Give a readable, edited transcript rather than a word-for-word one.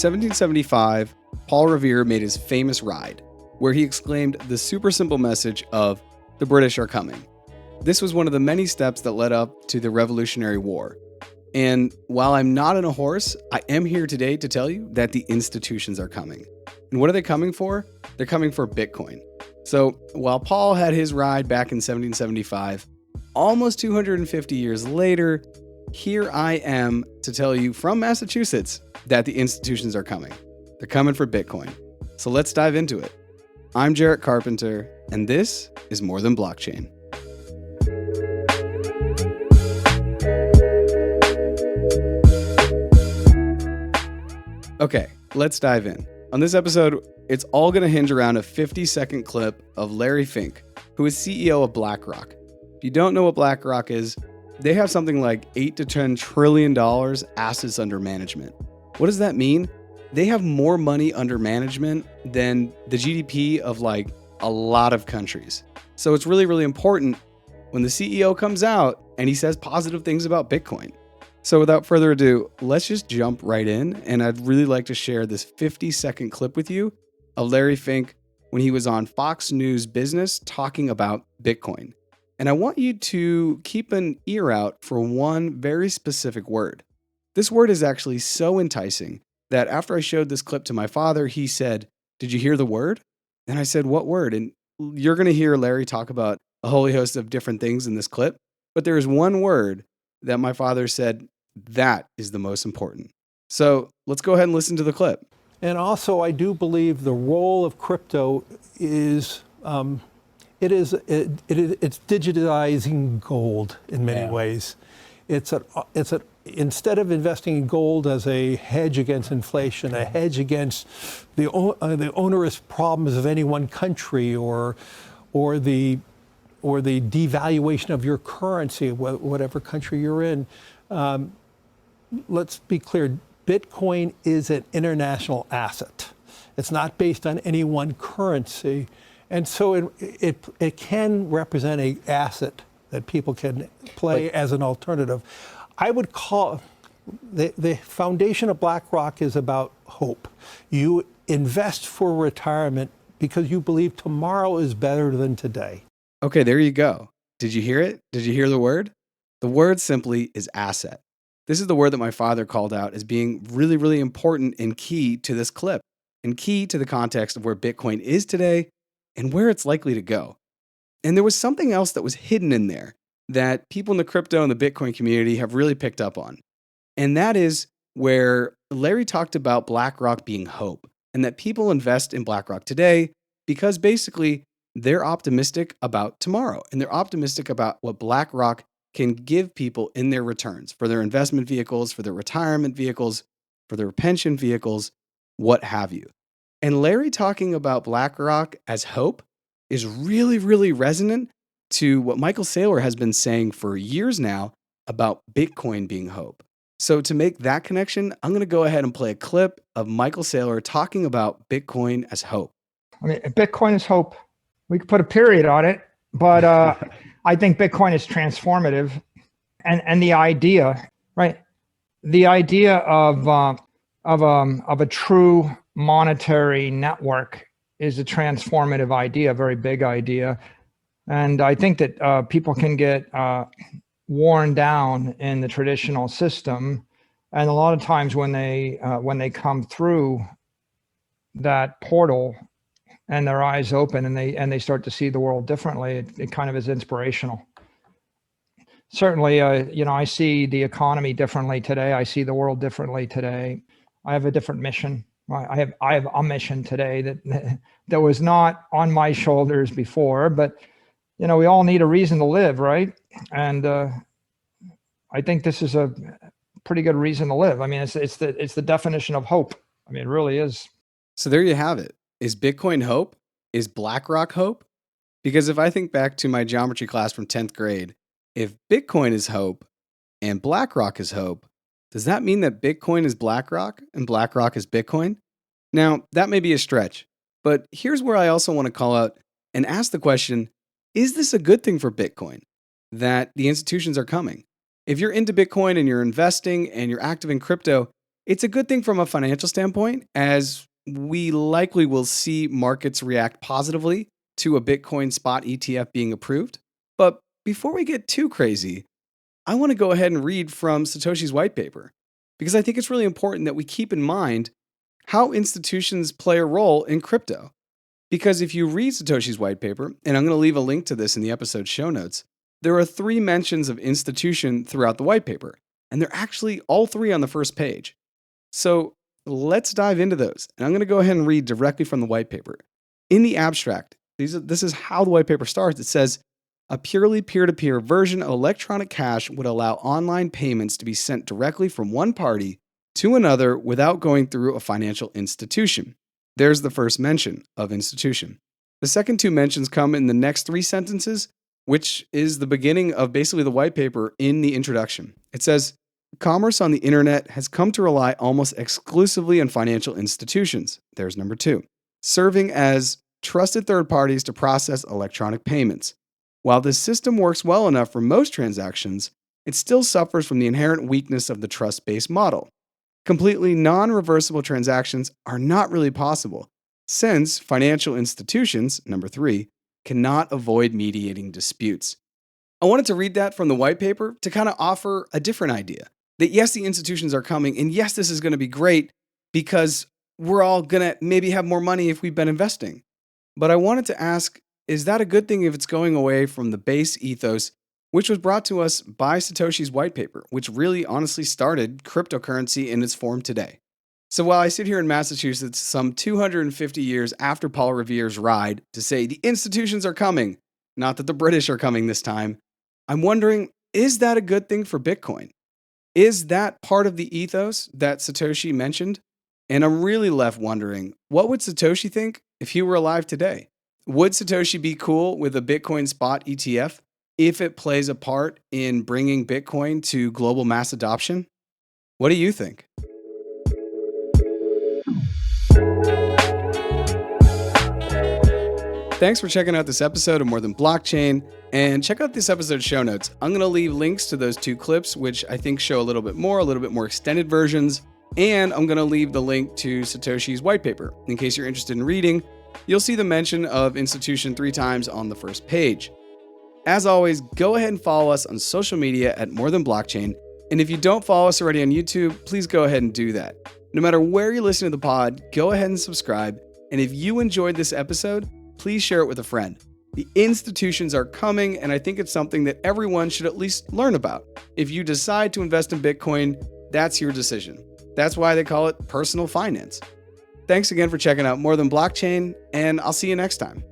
1775, Paul Revere made his famous ride, where he exclaimed the super simple message of, "The British are coming." This was one of the many steps that led up to the Revolutionary War. And while I'm not on a horse, I am here today to tell you that the institutions are coming. And what are they coming for? They're coming for Bitcoin. So while Paul had his ride back in 1775, almost 250 years later, here I am to tell you from Massachusetts that the institutions are coming. They're coming for Bitcoin. So let's dive into it. I'm Jarrett Carpenter, and this is More Than Blockchain. Okay, let's dive in. On this episode, it's all going to hinge around a 50-second clip of Larry Fink, who is CEO of BlackRock. If you don't know what BlackRock is, they have something like $8 to $10 trillion assets under management. What does that mean? They have more money under management than the GDP of like a lot of countries. So it's really, really important when the CEO comes out and he says positive things about Bitcoin. So without further ado, let's just jump right in. And I'd really like to share this 50-second clip with you of Larry Fink when he was on Fox News Business talking about Bitcoin. And I want you to keep an ear out for one very specific word. This word is actually so enticing that after I showed this clip to my father, he said, "Did you hear the word?" And I said, "What word?" And you're going to hear Larry talk about a whole host of different things in this clip, but there is one word that my father said, that is the most important. So let's go ahead and listen to the clip. And also, I do believe the role of crypto is it's digitizing gold in many ways. Instead of investing in gold as a hedge against inflation, a hedge against the onerous problems of any one country, or the devaluation of your currency, whatever country you're in. Let's be clear, Bitcoin is an international asset. It's not based on any one currency. And so it can represent an asset that people can play as an alternative. I would call the foundation of BlackRock is about hope. You invest for retirement because you believe tomorrow is better than today. Okay, there you go. Did you hear it? Did you hear the word? The word simply is asset. This is the word that my father called out as being really, really important and key to this clip, and key to the context of where Bitcoin is today and where it's likely to go. And there was something else that was hidden in there that people in the crypto and the Bitcoin community have really picked up on. And that is where Larry talked about BlackRock being hope, and that people invest in BlackRock today because basically they're optimistic about tomorrow, and they're optimistic about what BlackRock can give people in their returns for their investment vehicles, for their retirement vehicles, for their pension vehicles, what have you. And Larry talking about BlackRock as hope is really, really resonant to what Michael Saylor has been saying for years now about Bitcoin being hope. So to make that connection, I'm going to go ahead and play a clip of Michael Saylor talking about Bitcoin as hope. I mean, Bitcoin is hope. We could put a period on it, but I think Bitcoin is transformative, and the idea, right? The idea of a true monetary network is a transformative idea, a very big idea, and I think that people can get worn down in the traditional system, and a lot of times when they come through that portal and their eyes open and they start to see the world differently, it kind of is inspirational. Certainly, I see the economy differently today. I see the world differently today. I have a different mission. I have a mission today that was not on my shoulders before, but we all need a reason to live, right? And I think this is a pretty good reason to live. I mean, it's the definition of hope. I mean, it really is. So there you have it. Is Bitcoin hope? Is BlackRock hope? Because if I think back to my geometry class from 10th grade, if Bitcoin is hope and BlackRock is hope, does that mean that Bitcoin is BlackRock and BlackRock is Bitcoin? Now, that may be a stretch, but here's where I also want to call out and ask the question, is this a good thing for Bitcoin that the institutions are coming? If you're into Bitcoin and you're investing and you're active in crypto, It's a good thing from a financial standpoint, as we likely will see markets react positively to a Bitcoin spot ETF being approved. But before we get too crazy, I want to go ahead and read from Satoshi's white paper, because I think it's really important that we keep in mind how institutions play a role in crypto. Because if you read Satoshi's white paper, and I'm going to leave a link to this in the episode show notes, there are 3 mentions of institution throughout the white paper, and they're actually all 3 on the first page. So let's dive into those. And I'm going to go ahead and read directly from the white paper. In the abstract, this is how the white paper starts. It says, a purely peer-to-peer version of electronic cash would allow online payments to be sent directly from one party to another without going through a financial institution. There's the first mention of institution. The second 2 mentions come in the next 3 sentences, which is the beginning of basically the white paper in the introduction. It says, commerce on the internet has come to rely almost exclusively on financial institutions. There's number 2. Serving as trusted third parties to process electronic payments. While this system works well enough for most transactions, it still suffers from the inherent weakness of the trust-based model. Completely non-reversible transactions are not really possible, since financial institutions, number 3, cannot avoid mediating disputes. I wanted to read that from the white paper to kind of offer a different idea. That yes, the institutions are coming, and yes, this is going to be great because we're all going to maybe have more money if we've been investing. But I wanted to ask, is that a good thing if it's going away from the base ethos, which was brought to us by Satoshi's white paper, which really honestly started cryptocurrency in its form today? So while I sit here in Massachusetts some 250 years after Paul Revere's ride to say the institutions are coming, not that the British are coming this time, I'm wondering, is that a good thing for Bitcoin? Is that part of the ethos that Satoshi mentioned? And I'm really left wondering, what would Satoshi think if he were alive today? Would Satoshi be cool with a Bitcoin spot ETF if it plays a part in bringing Bitcoin to global mass adoption? What do you think? Thanks for checking out this episode of More Than Blockchain, and check out this episode's show notes. I'm going to leave links to those 2 clips, which I think show a little bit more extended versions, and I'm going to leave the link to Satoshi's white paper. In case you're interested in reading, you'll see the mention of institution 3 times on the first page. As always, go ahead and follow us on social media at More Than Blockchain, and if you don't follow us already on YouTube, please go ahead and do that. No matter where you listen to the pod, go ahead and subscribe, and if you enjoyed this episode, please share it with a friend. The institutions are coming, and I think it's something that everyone should at least learn about. If you decide to invest in Bitcoin, that's your decision. That's why they call it personal finance. Thanks again for checking out More Than Blockchain, and I'll see you next time.